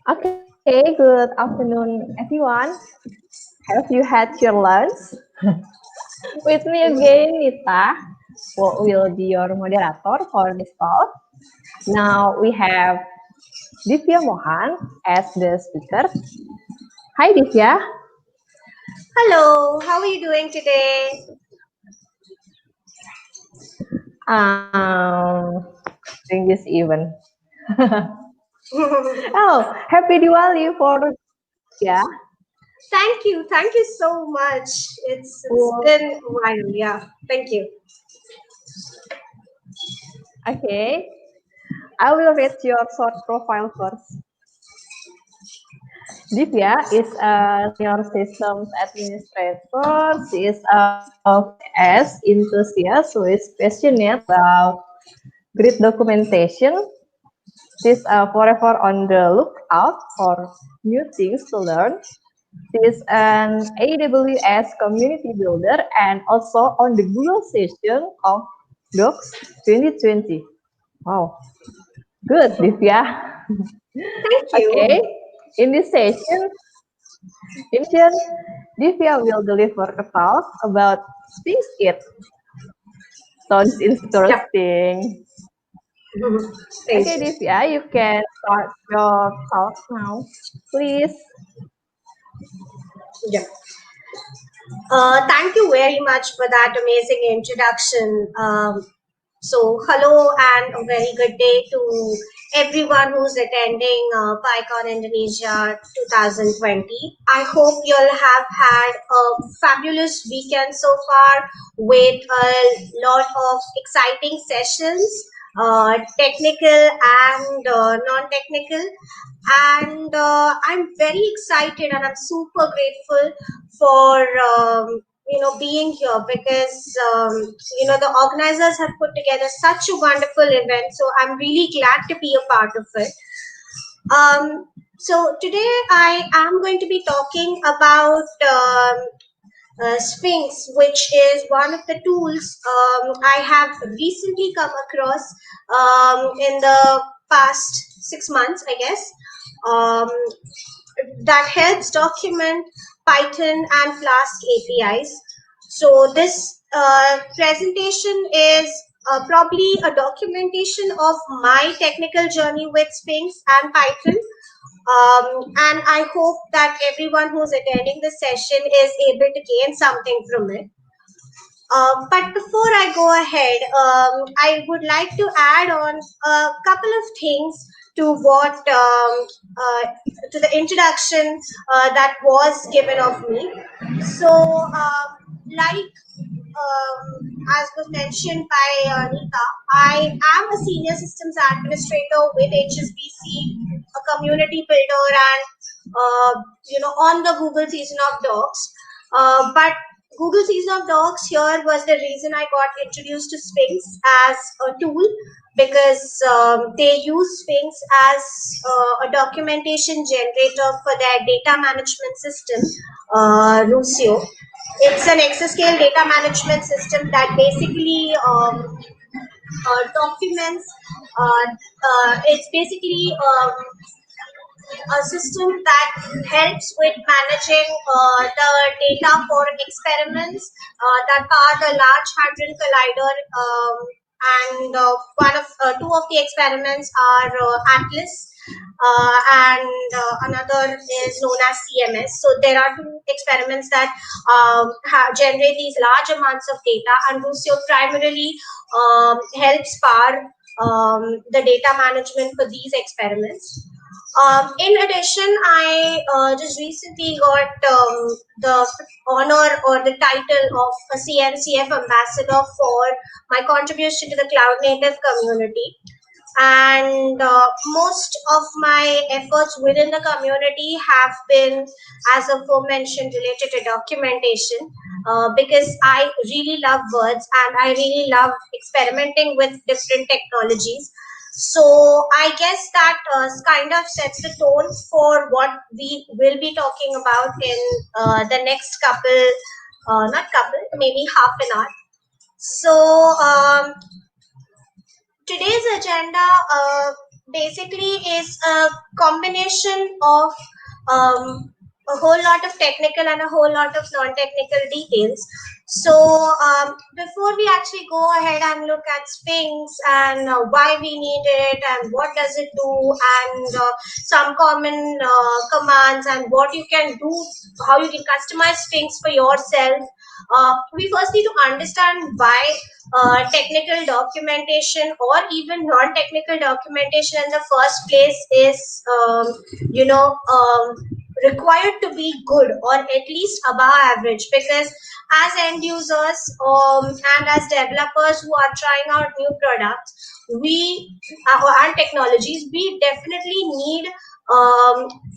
Okay, good afternoon, everyone. Have you had your lunch? With me again, Nita, who will be your moderator for this talk. Now we have Divya Mohan as the speaker. Hi, Divya. Hello, how are you doing today? Um, During this event. Oh, happy Diwali for yeah. Thank you so much. It's Well, been a while, yeah. Thank you. okay, I will read your short profile first. Divya is a senior systems administrator. She is a FOSS enthusiast who is passionate about great documentation. She's forever on the lookout for new things to learn. She's an AWS Community Builder and also on the Google session of Docs 2020. Wow, good, Divya. Thank you. Okay, in this session, Divya will deliver a talk about Sphinx It. Sounds Yep. interesting. Thank Okay, you. Divya, you can start your talk now, please. Yeah. Thank you very much for that amazing introduction. Hello and a very good day to everyone who's attending PyCon Indonesia 2020. I hope you'll have had a fabulous weekend so far with a lot of exciting sessions, technical and non-technical. And I'm very excited and I'm super grateful for being here because the organizers have put together such a wonderful event, so I'm really glad to be a part of it. So today I am going to be talking about Sphinx, which is one of the tools I have recently come across in the past 6 months, I guess, um, that helps document Python and Flask APIs. So this presentation is probably a documentation of my technical journey with Sphinx and Python. And I hope that everyone who's attending the session is able to gain something from it. But before I go ahead, I would like to add on a couple of things to what to the introduction that was given of me. So, like as was mentioned by Neeta, I am a senior systems administrator with HSBC, a community builder, and on the Google season of docs. But Google season of docs here was the reason I got introduced to Sphinx as a tool because they use Sphinx as a documentation generator for their data management system, Lucio. It's an exascale data management system that basically documents. It's basically a system that helps with managing the data for experiments that are the Large Hadron Collider, and two of the experiments are Atlas, and another is known as CMS. So there are two experiments that generate these large amounts of data, and Lucio primarily helps power the data management for these experiments. In addition, I just recently got the honor or the title of a Cncf Ambassador for my contribution to the cloud native community. And most of my efforts within the community have been, as aforementioned, related to documentation because I really love words and I really love experimenting with different technologies. So I guess that kind of sets the tone for what we will be talking about in the next maybe half an hour. So today's agenda, basically is a combination of a whole lot of technical and a whole lot of non-technical details. So before we actually go ahead and look at Sphinx and why we need it and what does it do and some common commands and what you can do, how you can customize Sphinx for yourself, we first need to understand why technical documentation or even non-technical documentation in the first place is required to be good or at least above average, because as end users and as developers who are trying out new products, we and technologies, we definitely need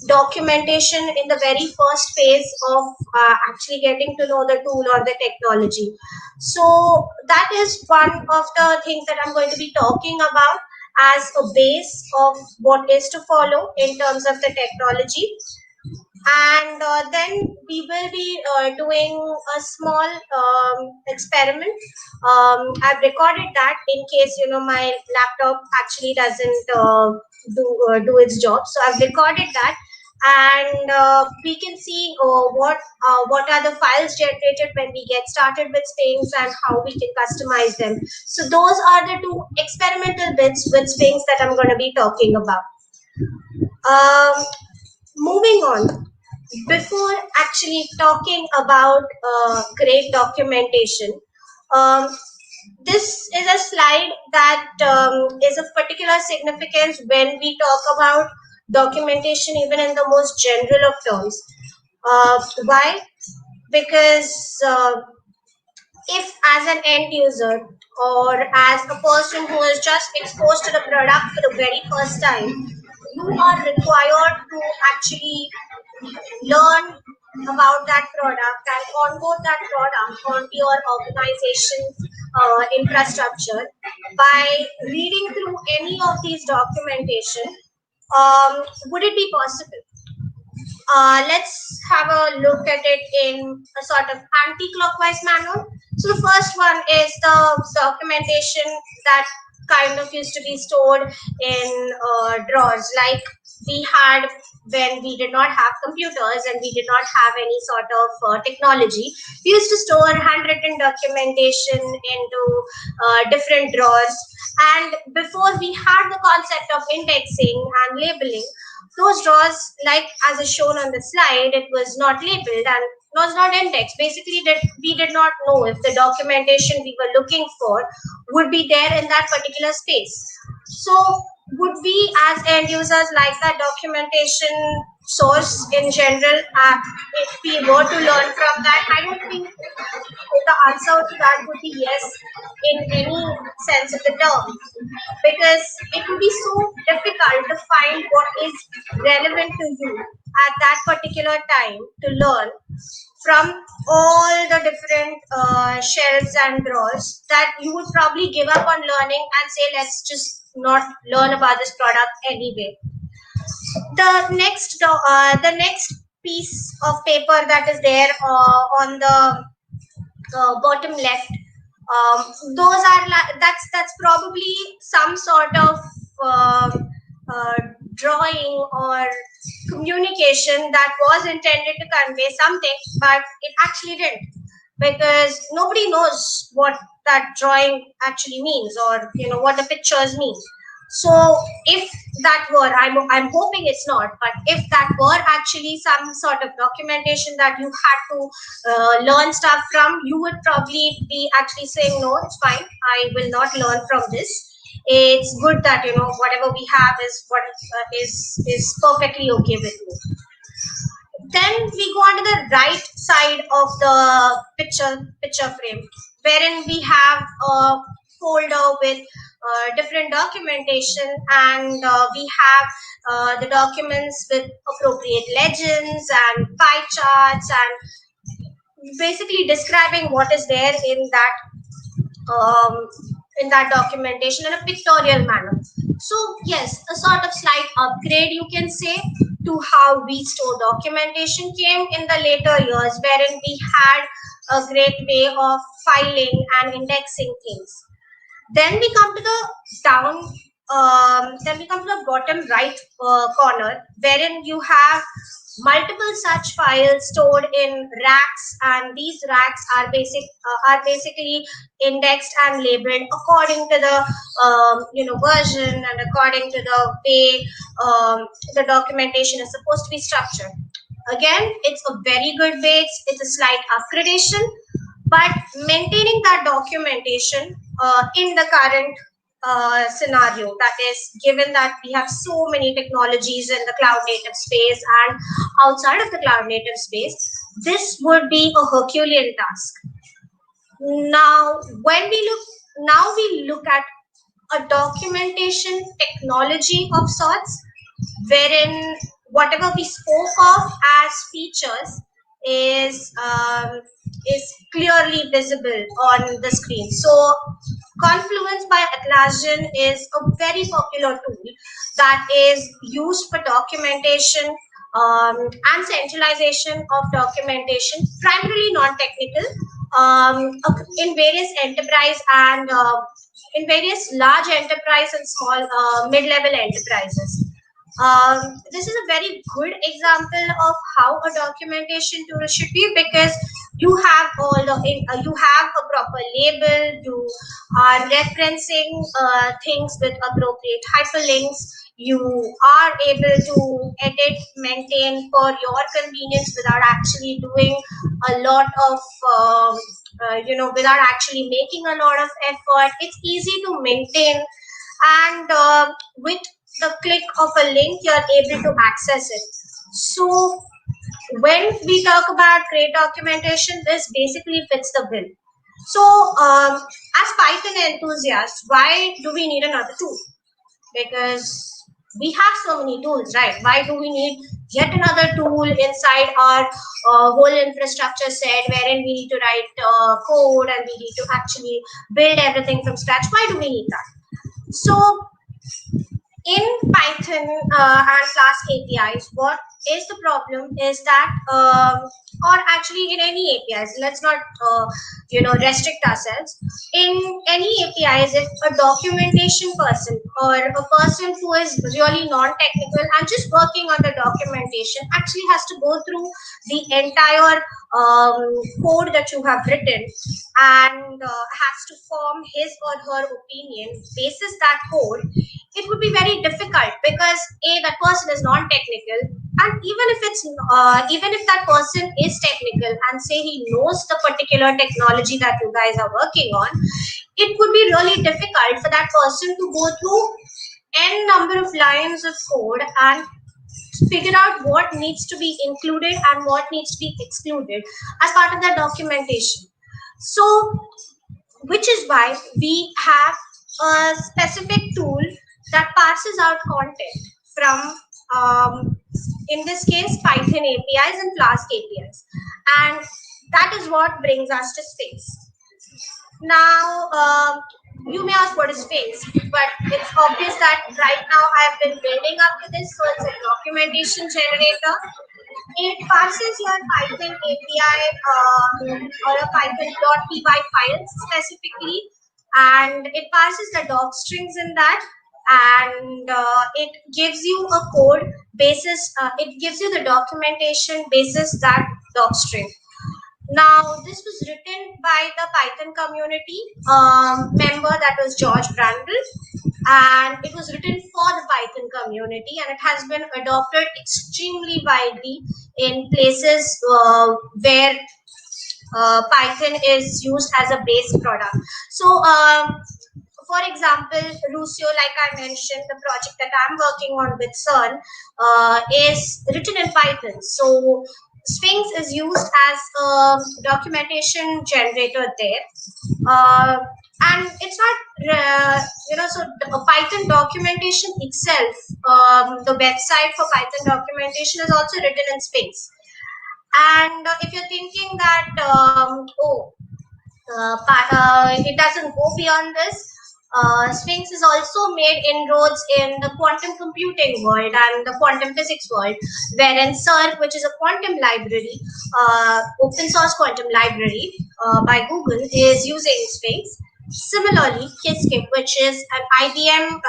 documentation in the very first phase of actually getting to know the tool or the technology. So that is one of the things that I'm going to be talking about as a base of what is to follow in terms of the technology. And then we will be doing a small experiment. I've recorded that in case my laptop actually doesn't do its job, so I've recorded that, and we can see what are the files generated when we get started with Sphinx and how we can customize them. So those are the two experimental bits with Sphinx that I'm going to be talking about. Moving on, before actually talking about great documentation, um, this is a slide that is of particular significance when we talk about documentation, even in the most general of terms. Why? Because if as an end user or as a person who is just exposed to the product for the very first time, you are required to actually learn about that product and onboard that product onto your organization's infrastructure by reading through any of these documentation. Would it be possible? Let's have a look at it in a sort of anti-clockwise manner. So the first one is the documentation that kind of used to be stored in drawers, like we had when we did not have computers and we did not have any sort of technology. We used to store handwritten documentation into different drawers, and before we had the concept of indexing and labeling, those drawers, like as is shown on the slide, it was not labeled and was not indexed. Basically, that we did not know if the documentation we were looking for would be there in that particular space. So would we as end users like that documentation source in general? If we were to learn from that, I don't think the answer to that would be yes in any sense of the term, because it would be so difficult to find what is relevant to you at that particular time to learn from all the different shelves and drawers, that you would probably give up on learning and say, let's just not learn about this product anyway. The next piece of paper that is there on the bottom left, those are that's probably some sort of drawing or communication that was intended to convey something, but it actually didn't, because nobody knows what that drawing actually means, or what the pictures mean. So if that were, I'm hoping it's not, but if that were actually some sort of documentation that you had to learn stuff from, you would probably be actually saying, no, it's fine, I will not learn from this. It's good that whatever we have is what is perfectly okay with me. Then we go on to the right side of the picture frame, wherein we have a folder with different documentation, and we have the documents with appropriate legends and pie charts and basically describing what is there in that documentation in a pictorial manner. So yes, a sort of slight upgrade, you can say, to how we store documentation came in the later years, wherein we had a great way of filing and indexing things. Then we come to the down then we come to the bottom right corner, wherein you have multiple such files stored in racks, and these racks are basically indexed and labeled according to the version and according to the way the documentation is supposed to be structured. Again, it's a very good way. It's a slight upgradation, but maintaining that documentation in the current scenario, that is, given that we have so many technologies in the cloud native space and outside of the cloud native space, this would be a Herculean task. Now, when we look at a documentation technology of sorts, wherein whatever we spoke of as features is clearly visible on the screen. So Confluence by Atlassian is a very popular tool that is used for documentation and centralization of documentation, primarily non-technical, in various enterprise and in various large enterprise and small mid-level enterprises. This is a very good example of how a documentation tool should be, because you have you have a proper label, you are referencing things with appropriate hyperlinks, you are able to edit, maintain for your convenience without actually doing a lot of without actually making a lot of effort. It's easy to maintain, and with the click of a link, you're able to access it. So when we talk about great documentation, this basically fits the bill. So as Python enthusiasts, why do we need another tool? Because we have so many tools, right? Why do we need yet another tool inside our whole infrastructure set, wherein we need to write code and we need to actually build everything from scratch? Why do we need that? So in Python and Flask APIs, what is the problem is that, or actually in any APIs, let's not restrict ourselves. In any APIs, if a documentation person or a person who is really non-technical and just working on the documentation actually has to go through the entire code that you have written and has to form his or her opinion basis that code, it would be very difficult, because that person is non-technical, and even if that person is technical and say he knows the particular technology that you guys are working on, it would be really difficult for that person to go through n number of lines of code and figure out what needs to be included and what needs to be excluded as part of that documentation. So which is why we have a specific tool that parses out content from, in this case, Python APIs and Flask APIs. And that is what brings us to Sphinx. Now, you may ask what is Sphinx, but it's obvious that right now I've been building up to this, so it's a documentation generator. It parses your Python API or a Python.py file specifically, and it parses the doc strings in that, and it gives you a code basis, it gives you the documentation basis that doc string. Now, this was written by the Python community member, that was George Brandl, and it was written for the Python community, and it has been adopted extremely widely in places where Python is used as a base product. So, for example, Rusio, like I mentioned, the project that I'm working on with CERN is written in Python. So Sphinx is used as a documentation generator there. And it's not, so the Python documentation itself, the website for Python documentation is also written in Sphinx. And if you're thinking that, it doesn't go beyond this, Sphinx has also made inroads in the quantum computing world and the quantum physics world, wherein CERN, which is a quantum library, open source quantum library by Google, is using Sphinx. Similarly, Qiskit, which is an IBM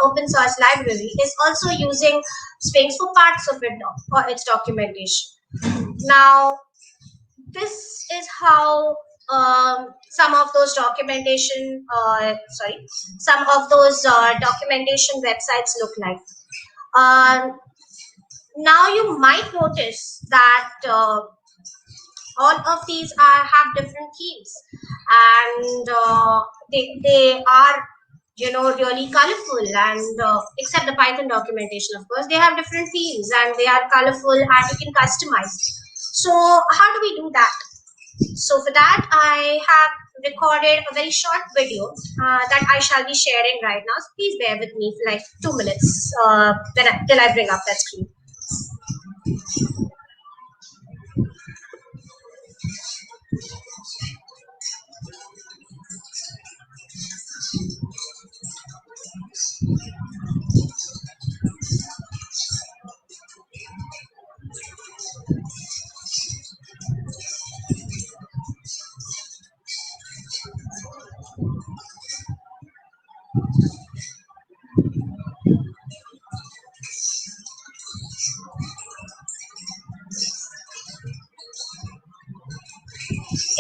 open source library, is also using Sphinx for parts of it for its documentation. Now, this is how some of those documentation websites look like. Now you might notice that all of these have different themes, and they are really colorful, and except the Python documentation, of course, they have different themes and they are colorful and you can customize. So how do we do that? So for that, I have recorded a very short video that I shall be sharing right now. So please bear with me for like 2 minutes till I bring up that screen.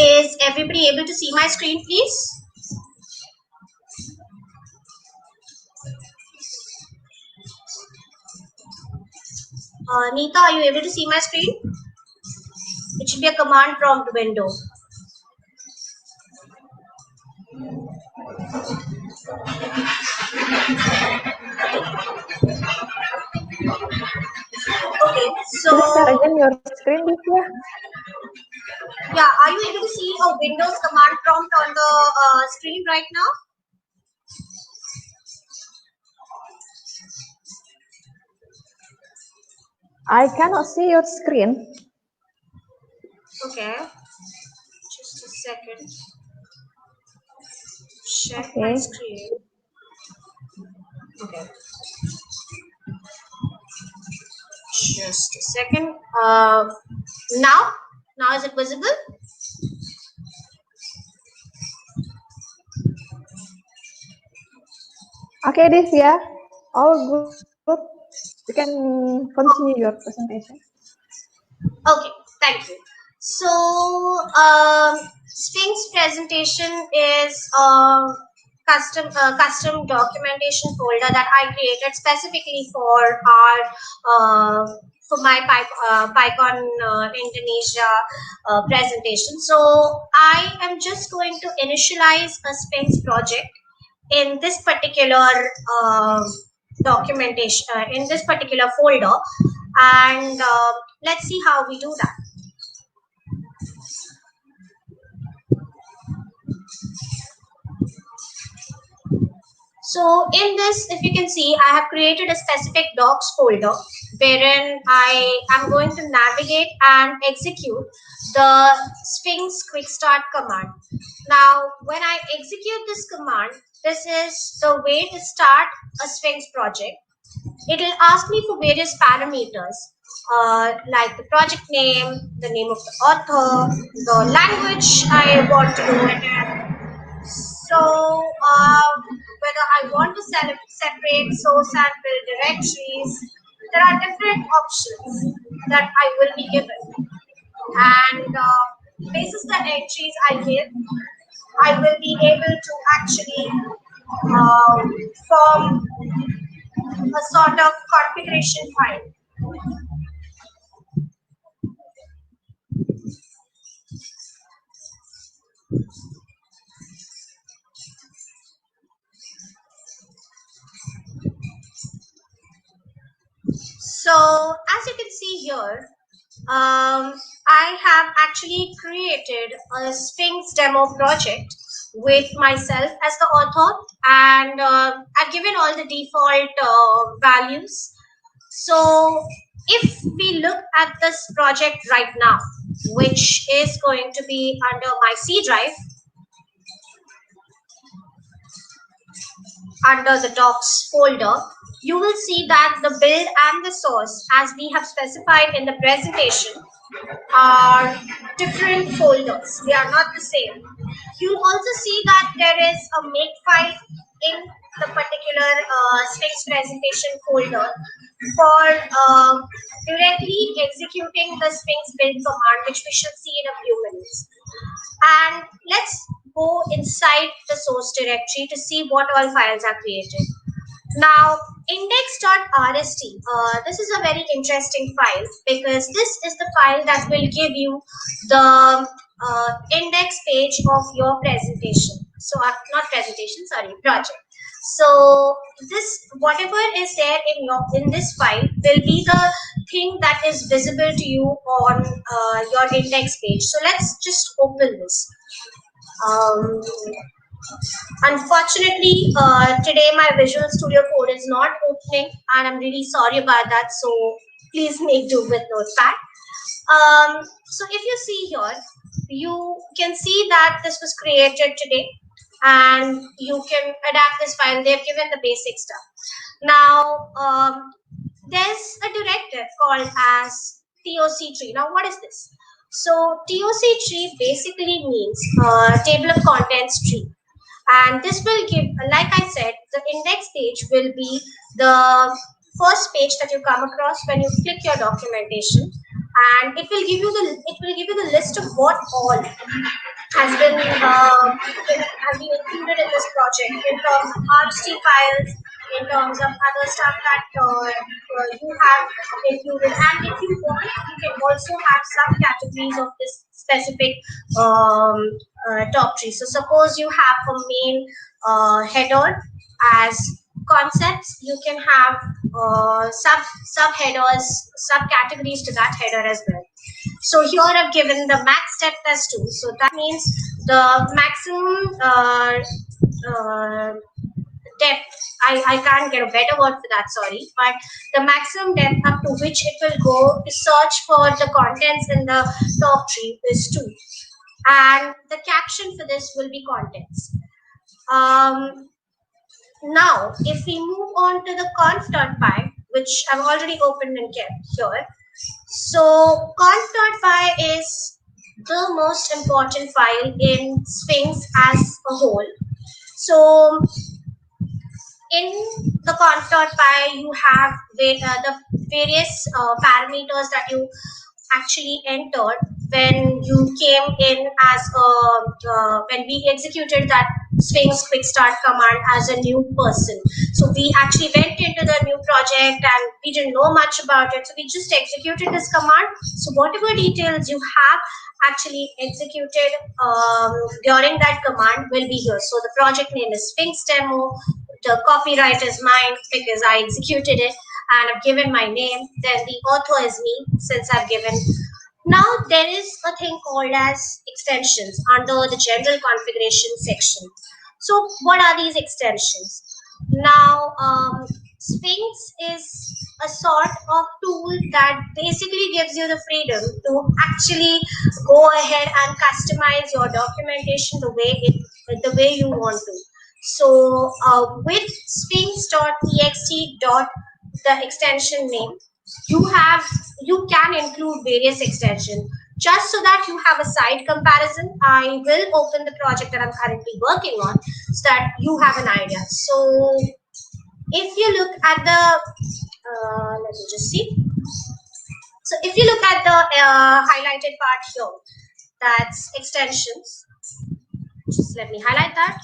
Is everybody able to see my screen, please? Neeta, are you able to see my screen? It should be a command prompt window. Okay, so share again your screen, Divya. Yeah, are you able to see a Windows command prompt on the screen right now? I cannot see your screen. Okay, just a second. Share my screen. Okay. Just a second. Now is it visible? Okay, Divya, all good. You can continue your presentation. Okay, thank you. So, Sphinx presentation is custom documentation folder that I created specifically for my PyCon Indonesia presentation. So I am just going to initialize a Sphinx project in this particular documentation, in this particular folder, and let's see how we do that. So in this, if you can see, I have created a specific docs folder wherein I am going to navigate and execute the Sphinx quick start command. Now, when I execute this command, this is the way to start a Sphinx project. It will ask me for various parameters like the project name, the name of the author, the language I want to do it in. So whether I want to separate source and build directories, there are different options that I will be given. And basis the entries I give, I will be able to actually form a sort of configuration file. So as you can see here, I have actually created a Sphinx demo project with myself as the author, and I've given all the default values. So if we look at this project right now, which is going to be under my C drive, under the docs folder, you will see that the build and the source, as we have specified in the presentation, are different folders. They are not the same. You'll also see that there is a makefile in the particular Sphinx presentation folder for directly executing the Sphinx build command, which we shall see in a few minutes. And let's go inside the source directory to see what all files are created. Now, index.rst, this is a very interesting file because this is the file that will give you the index page of your presentation. So, not presentation, sorry, project. So, this whatever is there in this file will be the thing that is visible to you on your index page. So, let's just open this. Unfortunately, today my Visual Studio Code is not opening, and I'm really sorry about that. So please make do with Notepad. So if you see here, you can see that this was created today, and you can adapt this file. They've given the basic stuff. Now, there's a directive called as Toc Tree. Now, what is this? So Toc Tree basically means table of contents tree. And this will give, like I said, the index page will be the first page that you come across when you click your documentation, and it will give you the list of what all has been included in this project in terms of RST files, in terms of other stuff that you have included. And if you want, you can also have subcategories of this specific Toc Tree. So suppose you have a main header as concepts, you can have subheaders, subcategories to that header as well. So here I've given the max depth as 2. So that means the maximum depth, I can't get a better word for that, sorry, but the maximum depth up to which it will go to search for the contents in the Toc Tree is 2. And the caption for this will be contents. Now, if we move on to the conf.py, which I've already opened and kept here. So conf.py is the most important file in Sphinx as a whole. So in the conf.py, you have the various parameters that you actually entered when you came in as when we executed that Sphinx quick start command as a new person. So we actually went into the new project and we didn't know much about it. So we just executed this command. So whatever details you have actually executed during that command will be here. So the project name is Sphinx demo. The copyright is mine because I executed it and I've given my name. Then the author is me since I've given. Now there is a thing called as extensions under the general configuration section. So what are these extensions? Now Sphinx is a sort of tool that basically gives you the freedom to actually go ahead and customize your documentation the way you want to. So with sphinx.txt. the extension name, you can include various extensions. Just so that you have a side comparison, I will open the project that I'm currently working on so that you have an idea. So if you look at the, let me just see. So if you look at the highlighted part here, that's extensions. Just let me highlight that.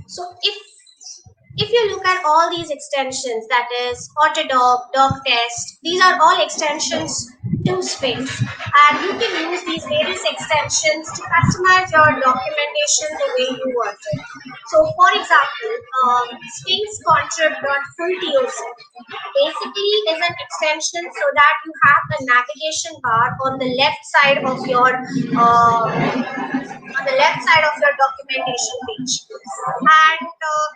So if you look at all these extensions, that is Autodoc, DocTest, these are all extensions to Sphinx, and you can use these various extensions to customize your documentation the way you want it. So for example, Sphinx contrib.fulltoc basically is an extension so that you have a navigation bar on the left side of your documentation page, and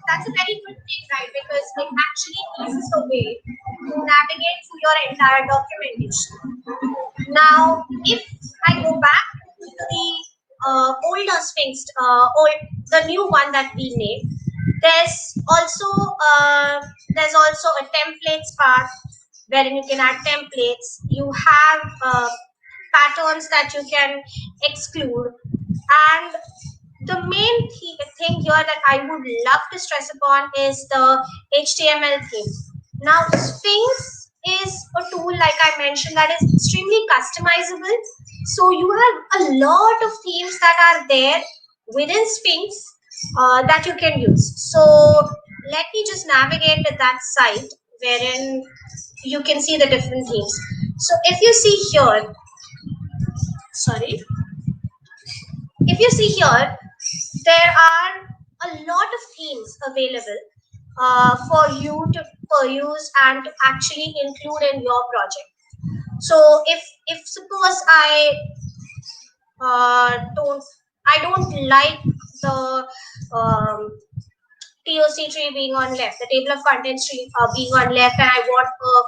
that's a very good thing, right? Because it actually eases the way to navigate through your entire documentation. Now, if I go back to the older Sphinx, or the new one that we made, There's also a templates part wherein you can add templates. You have patterns that you can exclude, and the main thing here that I would love to stress upon is the HTML theme. Now, Sphinx is a tool, like I mentioned, that is extremely customizable. So you have a lot of themes that are there within Sphinx that you can use. So let me just navigate to that site wherein you can see the different themes. So if you see here, sorry, if you see here, there are a lot of themes available for you to peruse and to actually include in your project. So if suppose I don't like the TOC tree being on left, the table of contents tree being on left, and I want a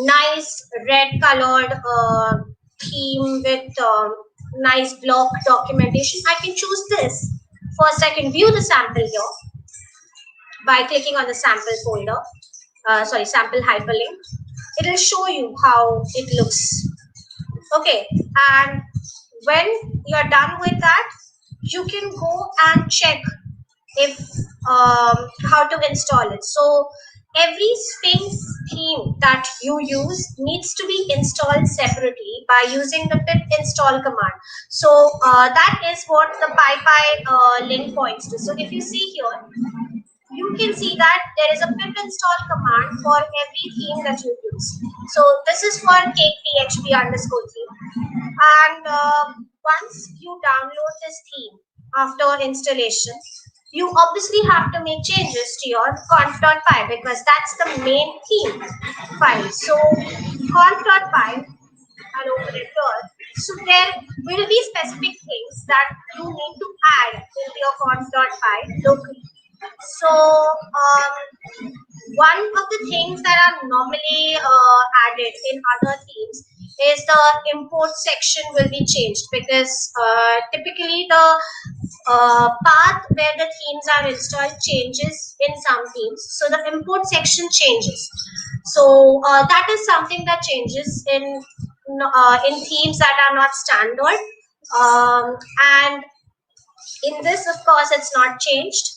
nice red colored theme with nice block documentation, I can choose this. First, I can view the sample here by clicking on the sample folder, sample hyperlink. It will show you how it looks. Okay, and when you're done with that, you can go and check if how to install it. So every Sphinx theme that you use needs to be installed separately by using the pip install command. So that is what the PyPy link points to. So if you see here, you can see that there is a pip install command for every theme that you use. So this is for cake.php underscore theme. And once you download this theme after installation, you obviously have to make changes to your conf.py because that's the main theme file. So conf.py, I'll open it here. So there will be specific things that you need to add into your conf.py locally. So one of the things that are normally added in other themes is the import section will be changed because typically the path where the themes are installed changes in some themes. So the import section changes. So that is something that changes in themes that are not standard. And in this, of course, it's not changed.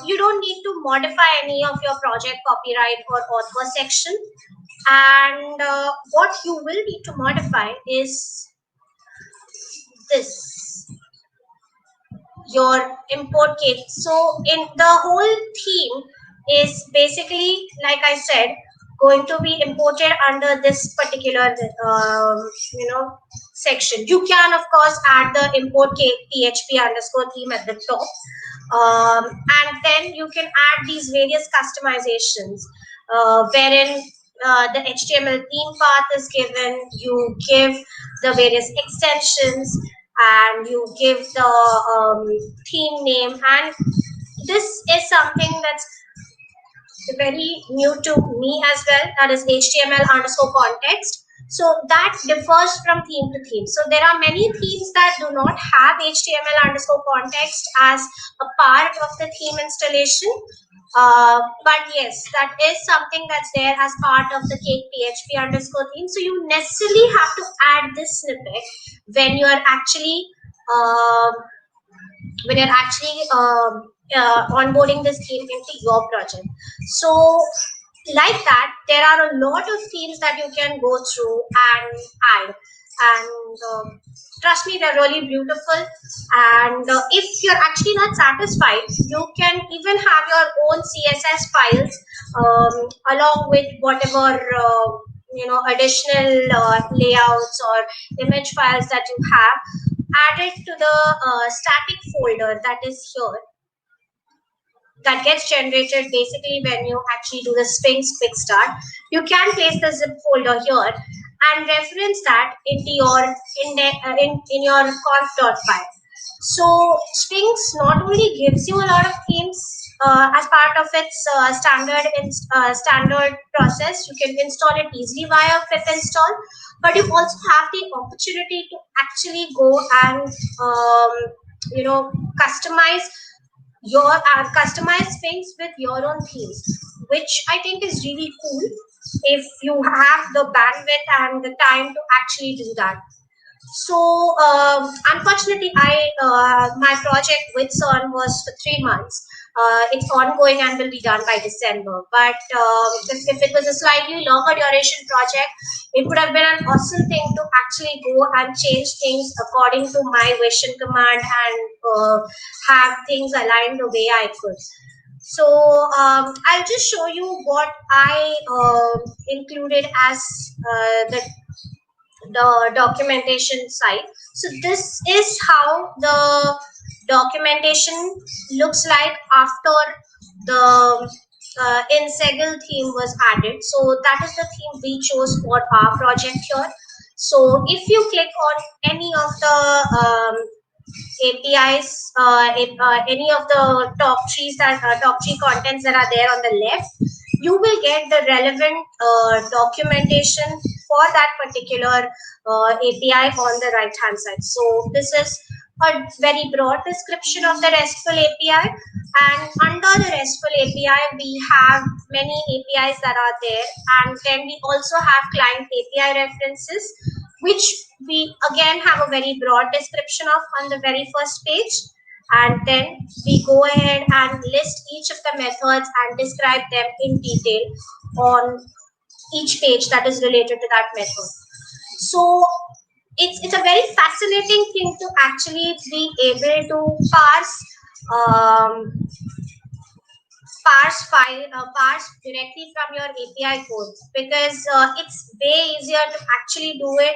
You don't need to modify any of your project copyright or author section. And what you will need to modify is this, your import kit. So in the whole theme is basically, like I said, going to be imported under this particular section. You can of course add the import php underscore theme at the top, and then you can add these various customizations wherein the HTML theme path is given, you give the various extensions, and you give the theme name. And this is something that's very new to me as well, that is HTML underscore context. So that differs from theme to theme. So there are many themes that do not have HTML underscore context as a part of the theme installation. But yes, that is something that's there as part of the cake PHP underscore theme. So you necessarily have to add this snippet when you are actually onboarding this theme into your project. So like that, there are a lot of themes that you can go through and add, and trust me, they're really beautiful. And if you're actually not satisfied, you can even have your own CSS files along with whatever additional layouts or image files that you have added to the static folder that is here, that gets generated basically when you actually do the Sphinx quick start. You can place the zip folder here and reference that into your in your conf.py. So Sphinx not only gives you a lot of themes as part of its standard process, you can install it easily via pip install, but you also have the opportunity to actually go and customize your customized Sphinx with your own themes, which I think is really cool if you have the bandwidth and the time to actually do that. So unfortunately, my project with CERN was for 3 months. It's ongoing and will be done by December. But if it was a slightly longer duration project, it would have been an awesome thing to actually go and change things according to my wish and command and have things aligned the way I could. So I'll just show you what I included as the documentation side. So this is how the documentation looks like after the InSegel theme was added. So that is the theme we chose for our project here. So if you click on any of the APIs, any of the top trees that top tree contents that are there on the left, you will get the relevant documentation for that particular API on the right hand side. So this is a very broad description of the RESTful API, and under the RESTful API we have many APIs that are there, and then we also have client API references, which we again have a very broad description of on the very first page, and then we go ahead and list each of the methods and describe them in detail on each page that is related to that method. So it's a very fascinating thing to actually be able to um, parse directly from your API code, because it's way easier to actually do it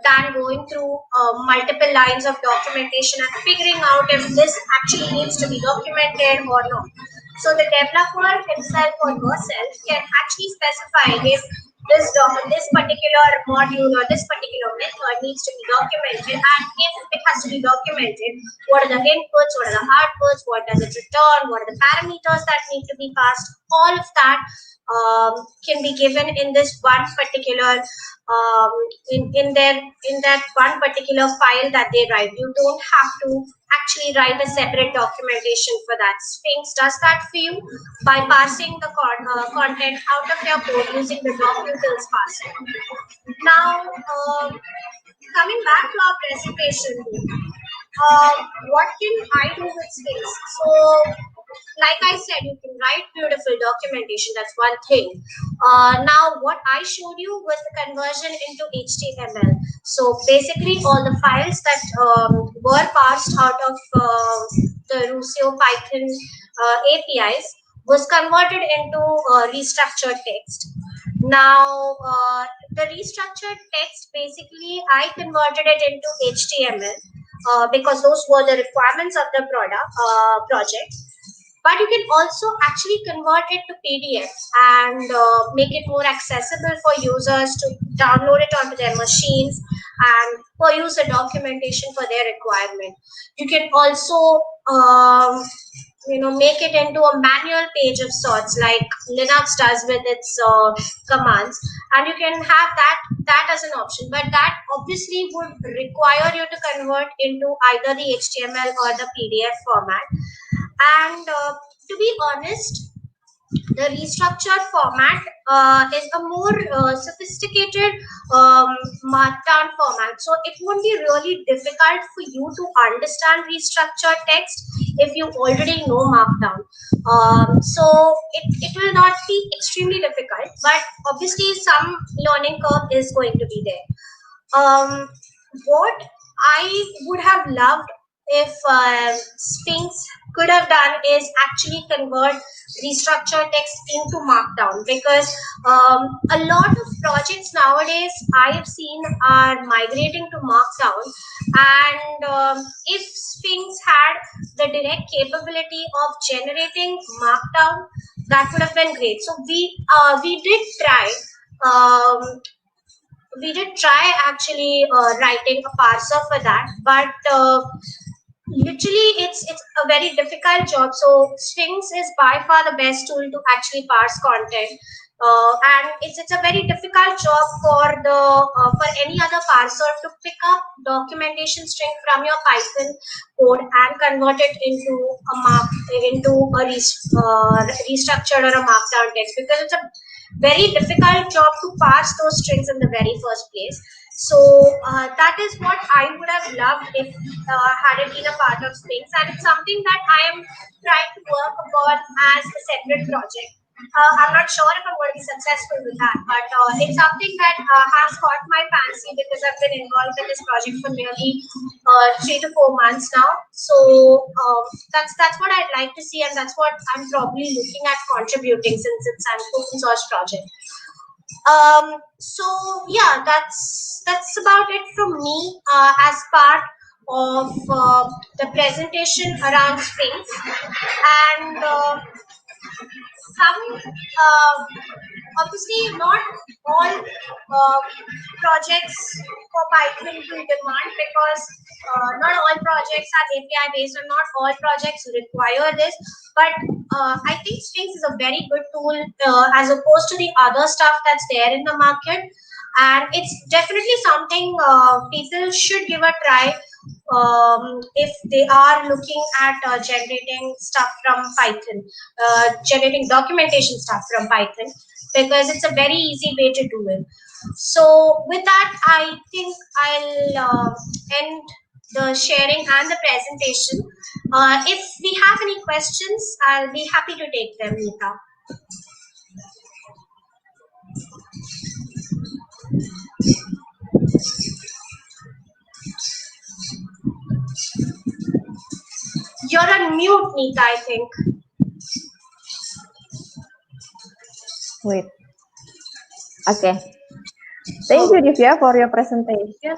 than going through multiple lines of documentation and figuring out if this actually needs to be documented or not. So the developer himself or herself can actually specify if this particular module or this particular method needs to be documented, and if it has to be documented, what are the inputs, what are the outputs, what does it return, what are the parameters that need to be passed. All of that can be given in this one particular in that one particular file that they write. You don't have to actually write a separate documentation for that. Sphinx does that for you by parsing the content out of your code using the docutils parser. Now, coming back to our presentation, what can I do with Sphinx? So, like I said, you can write beautiful documentation. That's one thing. Now, what I showed you was the conversion into HTML. So basically, all the files that were parsed out of the Rusio Python APIs was converted into restructured text. Now, the restructured text, basically, I converted it into HTML because those were the requirements of the project. But you can also actually convert it to PDF and make it more accessible for users to download it onto their machines and peruse the documentation for their requirement. You can also make it into a manual page of sorts, like Linux does with its commands, and you can have that as an option. But that obviously would require you to convert into either the HTML or the PDF format. And to be honest, the restructured format is a more sophisticated markdown format. So it won't be really difficult for you to understand restructured text if you already know markdown. So it will not be extremely difficult, but obviously some learning curve is going to be there. What I would have loved if Sphinx could have done is actually convert restructured text into Markdown, because a lot of projects nowadays I have seen are migrating to Markdown, and if Sphinx had the direct capability of generating Markdown, that would have been great. So we did try. We did try actually writing a parser for that, but literally it's a very difficult job. So Sphinx is by far the best tool to actually parse content. And it's a very difficult job for any other parser to pick up documentation string from your Python code and convert it into a restructured or a markdown text, because it's a very difficult job to parse those strings in the very first place. So that is what I would have loved if had it been a part of Sphinx, and it's something that I am trying to work upon as a separate project. I'm not sure if I'm going to be successful with that, but it's something that has caught my fancy because I've been involved in this project for nearly 3 to 4 months now. So that's what I'd like to see, and that's what I'm probably looking at contributing, since it's an open source project. So yeah, that's about it from me as part of the presentation around Sphinx. And obviously not all projects for Python will demand, because not all projects are API based and not all projects require this. But I think Sphinx is a very good tool as opposed to the other stuff that's there in the market, and it's definitely something people should give a try if they are looking at generating stuff from Python, generating documentation stuff from Python, because it's a very easy way to do it. So with that, I think I'll end the sharing and the presentation. If we have any questions, I'll be happy to take them, Neeta. You're on mute, Neeta, I think. Wait. Okay. Thank you, Divya, for your presentation.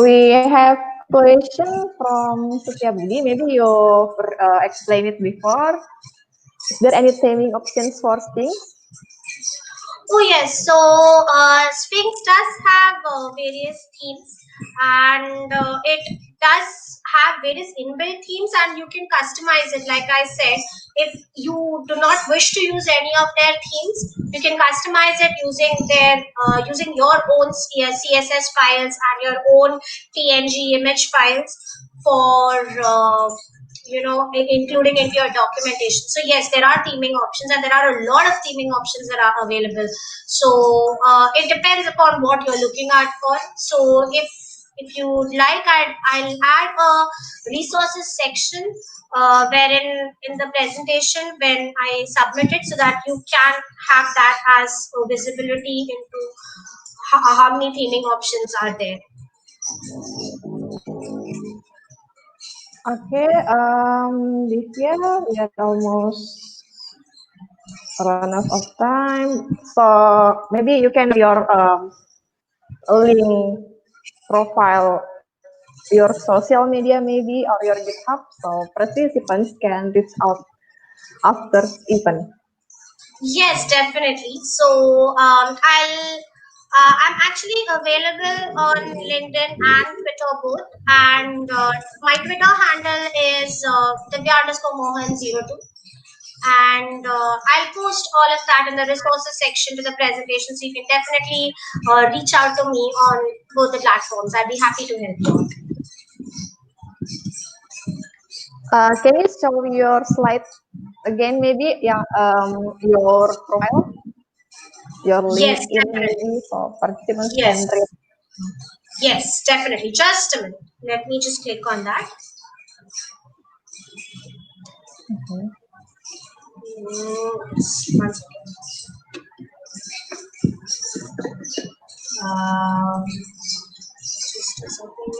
We have question from Sutyabudi. Maybe you explained it before. Is there any theming options for Sphinx? Oh yes, so Sphinx does have various themes, and it does have various inbuilt themes, and you can customize it. Like I said, if you do not wish to use any of their themes, you can customize it using your own CSS files and your own PNG image files for including into your documentation. So yes, there are theming options, and there are a lot of theming options that are available. So it depends upon what you're looking at for. So if you like, I'll add a resources section wherein in the presentation when I submit it, so that you can have that as visibility into how many theming options are there. Okay, Divya, we are almost run out of time. So maybe you can your link profile, your social media maybe, or your GitHub, so participants can reach out after event. Yes, definitely. So I'm actually available on LinkedIn and Twitter both, and my Twitter handle is Divya_Mohan02, and I'll post all of that in the resources section to the presentation, so you can definitely reach out to me on both the platforms. I'd be happy to help you out. Can you show your slide again, maybe? Yeah, your profile, your Yes, LinkedIn, definitely. maybe, so participants Yes. can read. Yes, definitely. Just a minute. Let me just click on that. One second. Just a second.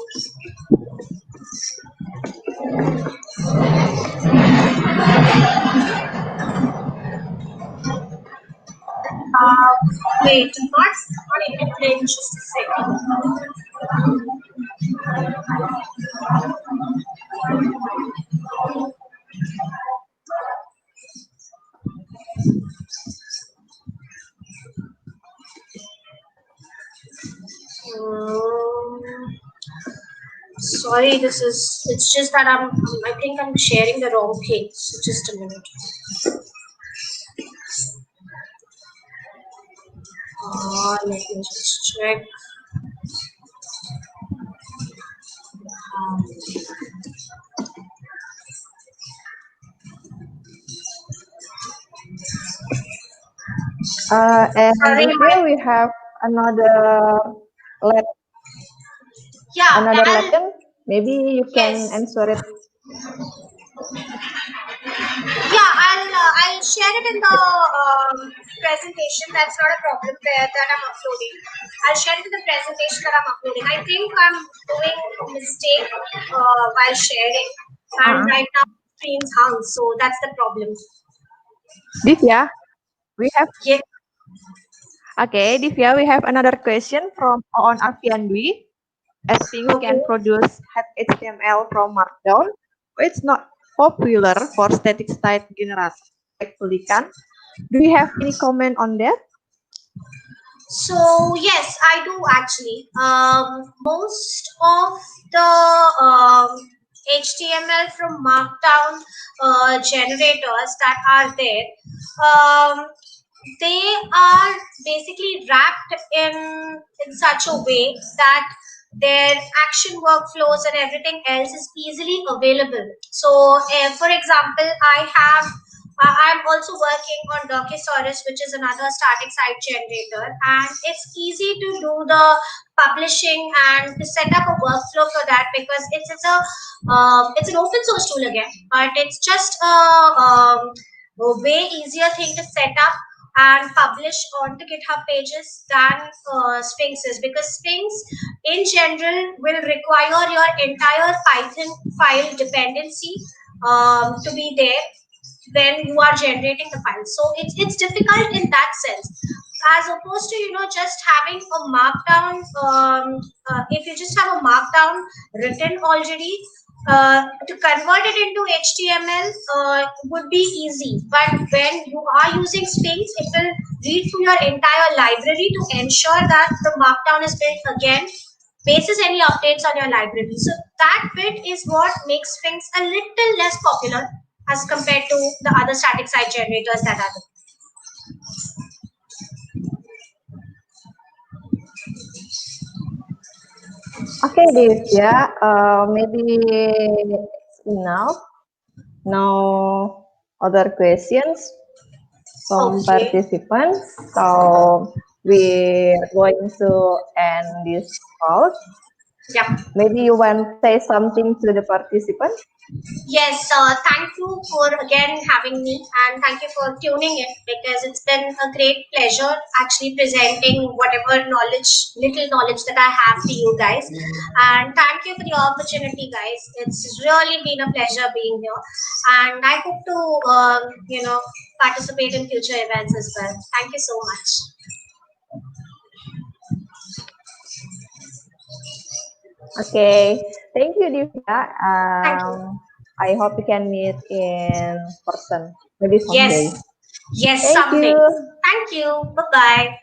Wait, not even just a second. Sorry, it's just that I think I'm sharing the wrong thing. So just a minute. Let me just check. And Sorry, here we have another let yeah, another lesson. Maybe you can yes. answer it. Yeah, I'll share it in the presentation. That's not a problem that I'm uploading. I'll share it in the presentation that I'm uploading. I think I'm doing a mistake while sharing, and right now screen's hung, so that's the problem. Divya, we have Yeah. Divya, we have another question from on Aviandwi. As Sphinx Okay. can produce HTML from Markdown, it's not popular for static site generation. Actually, can do you have any comment on that? So yes, I do actually. Most of the HTML from Markdown generators that are there, they are basically wrapped in such a way that their action workflows and everything else is easily available. So, for example, I'm also working on Docusaurus, which is another static site generator, and it's easy to do the publishing and to set up a workflow for that because it's an open source tool again, but it's just a way easier thing to set up and publish onto GitHub pages than Sphinx is, because Sphinx in general will require your entire Python file dependency to be there when you are generating the file. So it's difficult in that sense, as opposed to just having a markdown. If you just have a markdown written already, to convert it into HTML would be easy. But when you are using Sphinx, it will read through your entire library to ensure that the markdown is built again basis any updates on your library. So that bit is what makes Sphinx a little less popular as compared to the other static site generators that are there. Okay, Divya. Maybe it's enough. No other questions from Okay. participants. So we're going to end this call. Yeah. Maybe you want to say something to the participant? Yes, thank you for again having me, and thank you for tuning in, because it's been a great pleasure actually presenting whatever knowledge, little knowledge that I have to you guys. And thank you for the opportunity, guys. It's really been a pleasure being here, and I hope to participate in future events as well. Thank you so much. Okay, thank you, Divya. Thank you. I hope we can meet in person maybe Yes, someday. yes, Thank someday. you. Thank you. Bye bye.